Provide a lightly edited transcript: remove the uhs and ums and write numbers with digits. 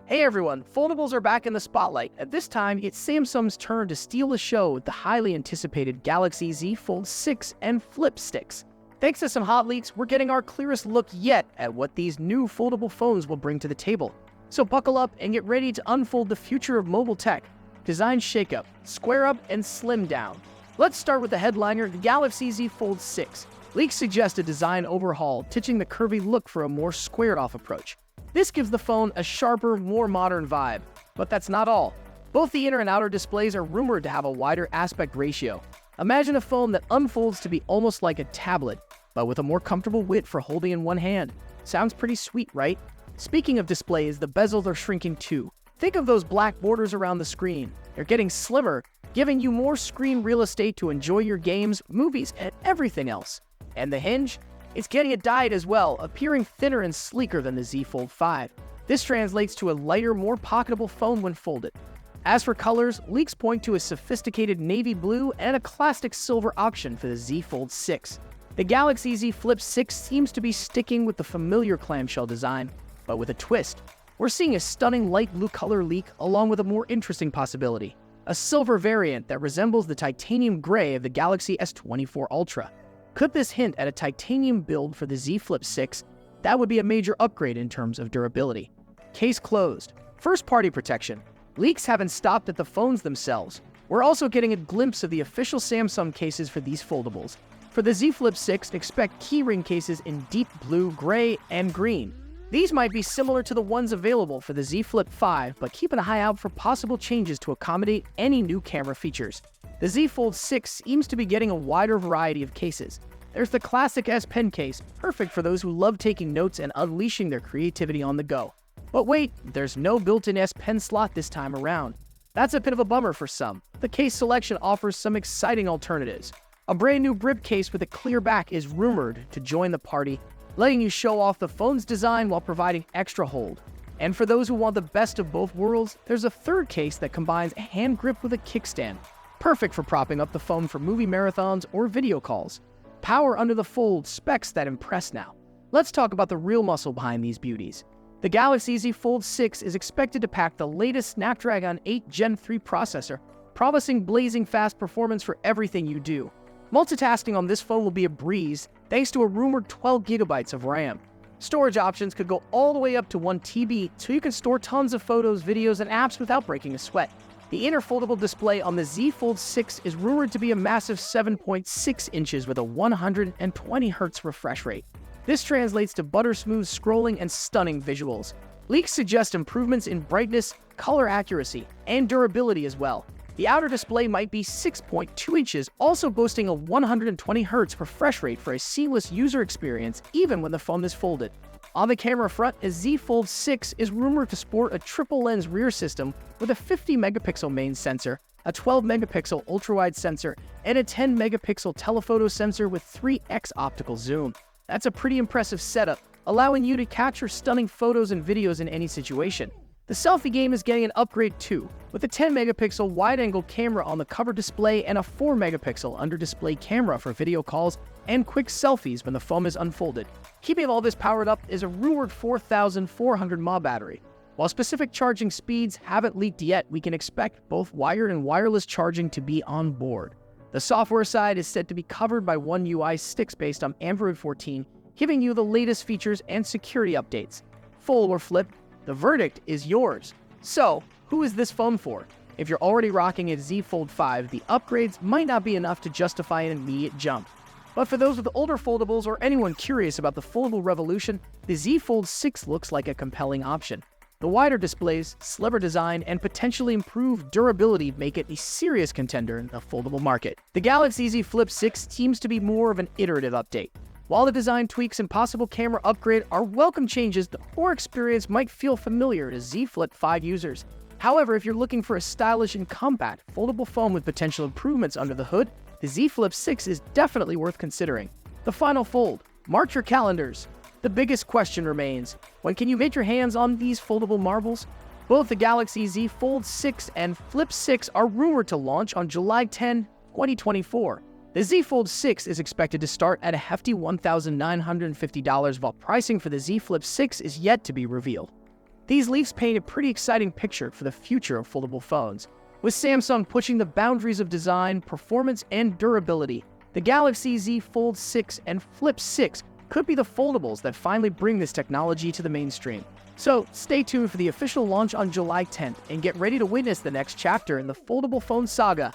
Hey everyone, foldables are back in the spotlight. At this time, it's Samsung's turn to steal the show with the highly anticipated Galaxy Z Fold 6 and Flip sticks. Thanks to some hot leaks, we're getting our clearest look yet at what these new foldable phones will bring to the table. So buckle up and get ready to unfold the future of mobile tech. Design shakeup, square up, and slim down. Let's start with the headliner, the Galaxy Z Fold 6. Leaks suggest a design overhaul, ditching the curvy look for a more squared-off approach. This gives the phone a sharper, more modern vibe. But that's not all. Both the inner and outer displays are rumored to have a wider aspect ratio. Imagine a phone that unfolds to be almost like a tablet, but with a more comfortable width for holding in one hand. Sounds pretty sweet, right? Speaking of displays, the bezels are shrinking too. Think of those black borders around the screen. They're getting slimmer, giving you more screen real estate to enjoy your games, movies, and everything else. And the hinge? It's getting a diet as well, appearing thinner and sleeker than the Z Fold 5. This translates to a lighter, more pocketable phone when folded. As for colors, leaks point to a sophisticated navy blue and a classic silver option for the Z Fold 6. The Galaxy Z Flip 6 seems to be sticking with the familiar clamshell design, but with a twist. We're seeing a stunning light blue color leak along with a more interesting possibility, a silver variant that resembles the titanium gray of the Galaxy S24 Ultra. Could this hint at a titanium build for the Z Flip 6? That would be a major upgrade in terms of durability. Case closed. First-party protection. Leaks haven't stopped at the phones themselves. We're also getting a glimpse of the official Samsung cases for these foldables. For the Z Flip 6, expect keyring cases in deep blue, gray, and green. These might be similar to the ones available for the Z Flip 5, but keep an eye out for possible changes to accommodate any new camera features. The Z Fold 6 seems to be getting a wider variety of cases. There's the classic S Pen case, perfect for those who love taking notes and unleashing their creativity on the go. But wait, there's no built-in S Pen slot this time around. That's a bit of a bummer for some. The case selection offers some exciting alternatives. A brand new Brib case with a clear back is rumored to join the party, letting you show off the phone's design while providing extra hold. And for those who want the best of both worlds, there's a third case that combines a hand grip with a kickstand, perfect for propping up the phone for movie marathons or video calls. Power under the fold, specs that impress now. Let's talk about the real muscle behind these beauties. The Galaxy Z Fold 6 is expected to pack the latest Snapdragon 8 Gen 3 processor, promising blazing fast performance for everything you do. Multitasking on this phone will be a breeze, thanks to a rumored 12 GB of RAM. Storage options could go all the way up to 1 TB, so you can store tons of photos, videos, and apps without breaking a sweat. The inner foldable display on the Z Fold 6 is rumored to be a massive 7.6 inches with a 120 Hz refresh rate. This translates to butter-smooth scrolling and stunning visuals. Leaks suggest improvements in brightness, color accuracy, and durability as well. The outer display might be 6.2 inches, also boasting a 120 Hz refresh rate for a seamless user experience even when the phone is folded. On the camera front, a Z Fold 6 is rumored to sport a triple-lens rear system with a 50-megapixel main sensor, a 12-megapixel ultra-wide sensor, and a 10-megapixel telephoto sensor with 3x optical zoom. That's a pretty impressive setup, allowing you to capture stunning photos and videos in any situation. The selfie game is getting an upgrade too, with a 10-megapixel wide-angle camera on the cover display and a 4-megapixel under-display camera for video calls and quick selfies when the phone is unfolded. Keeping all this powered up is a rumored 4,400 mAh battery. While specific charging speeds haven't leaked yet, we can expect both wired and wireless charging to be on board. The software side is said to be covered by One UI sticks based on Android 14, giving you the latest features and security updates. Fold or flip, the verdict is yours. So, who is this phone for? If you're already rocking a Z Fold 5, the upgrades might not be enough to justify an immediate jump. But for those with older foldables or anyone curious about the foldable revolution, the Z Fold 6 looks like a compelling option. The wider displays, slimmer design, and potentially improved durability make it a serious contender in the foldable market. The Galaxy Z Flip 6 seems to be more of an iterative update. While the design tweaks and possible camera upgrade are welcome changes, the core experience might feel familiar to Z Flip 5 users. However, if you're looking for a stylish and compact foldable phone with potential improvements under the hood, the Z Flip 6 is definitely worth considering. The final fold. Mark your calendars. The biggest question remains, when can you get your hands on these foldable marvels? Both the Galaxy Z Fold 6 and Flip 6 are rumored to launch on July 10, 2024. The Z Fold 6 is expected to start at a hefty $1,950, while pricing for the Z Flip 6 is yet to be revealed. These leaks paint a pretty exciting picture for the future of foldable phones. With Samsung pushing the boundaries of design, performance, and durability, the Galaxy Z Fold 6 and Flip 6 could be the foldables that finally bring this technology to the mainstream. So stay tuned for the official launch on July 10th and get ready to witness the next chapter in the foldable phone saga.